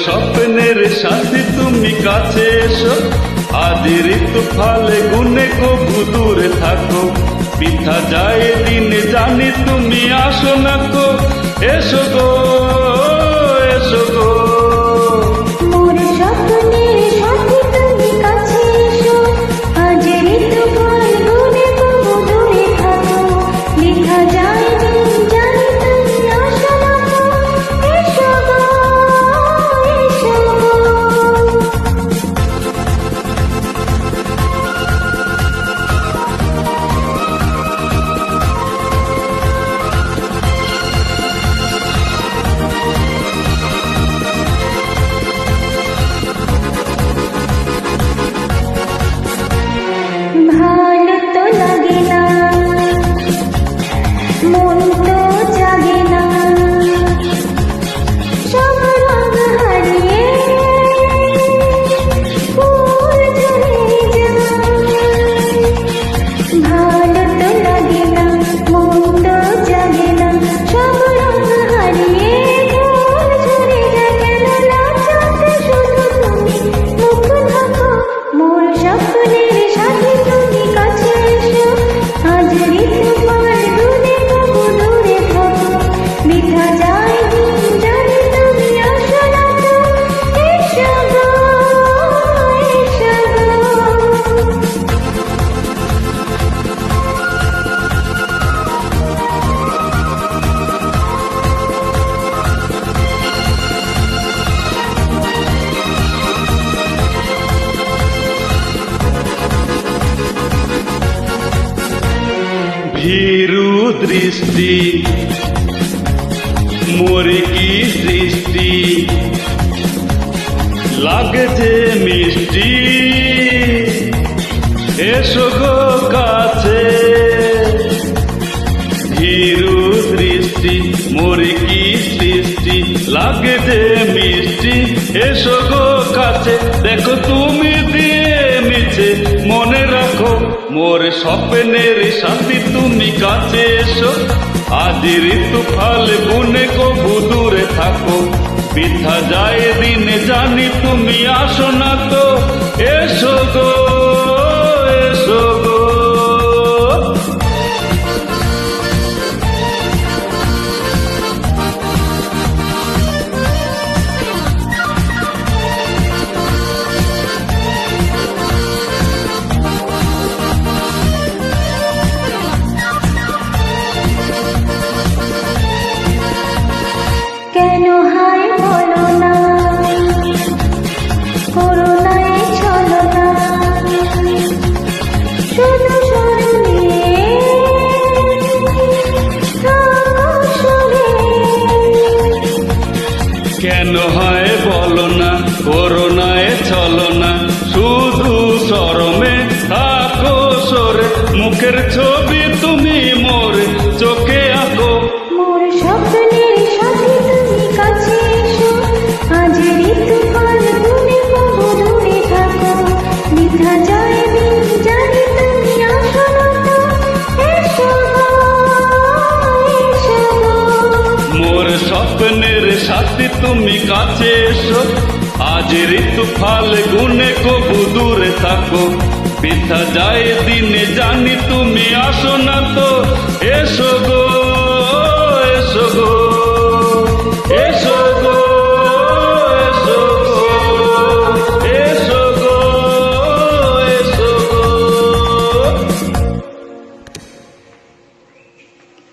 স্বপ্নের সাথী তুমি কাছে এসো, আজ ঋতু ফালে গুনে কবু দূরে থাকো, পিঠা যায় দিন জানি তুমি আসো না কো, এসো গো এসো গো। মোর স্বপ্নের সাথী তুমি কাছে এসো, আজ ঋতু ফাল গুনে কবু দূরে থাকো, পিঠা যায় দিন জানি তুমি আসো না কো, এসো গো এসো গো। ভালো তো লাগে না, মন তো জাগে না, সব রঙ হারিয়ে ফুল ঝরে যায়। ভালো তো লাগে না, মন তো জাগে না, সব রঙ হারিয়ে ফুল ঝরে যায়। কেন লাচাতে শুধু তুমি মুখ থাকো, মোর স্বপ্নের সাথী তুমি কাছে এসো, আজ ঋতু ফাল গুনে কবু দূরে থাকো, পিঠা যায় দিন জানি তুমি আসো না তো, এসো গো এসো গো। ভীরু দৃষ্টি মোর কি সৃষ্টি, লাগছে মিষ্টি, এসো গো কাছে। ভীরু দৃষ্টি মোর কি সৃষ্টি, লাগছে মিষ্টি, এসো গো কাছে। দেখো তুমি দিয়ে মিছে মনে রাখো, মোর স্বপ্নের সাথী তুমি কাছে এসো, আজ ঋতু ফাল গুনে কবু দূরে থাকো, পিঠা যায় দিন জানি তুমি আসো না তো, এসো গো এসো গো। কেন হায় বলো না, করুণায় চলো না, শুধু স্মরণে থাকো সবে। কেন হয় বলো না, করোনায় চলো না, শুধু শরমে থাকো সরে, মুখের ছবি তুমি মোর চোখে আঁকো। মোর স্বপ্নের সাথী তুমি কাছে এসো, আজ ঋতু ফাল গুনে কবু দূরে থাকো, পিঠা যায় দিন জানি তুমি আসো না তো, এসো গো এসো গো। মোর স্বপ্নের সাথী তুমি কাছে এসো, আজ ঋতু ফাল গুনে কবু দূরে থাকো, পিঠা যায় দিনে জানি তুমি আসো না তো, এসো গো।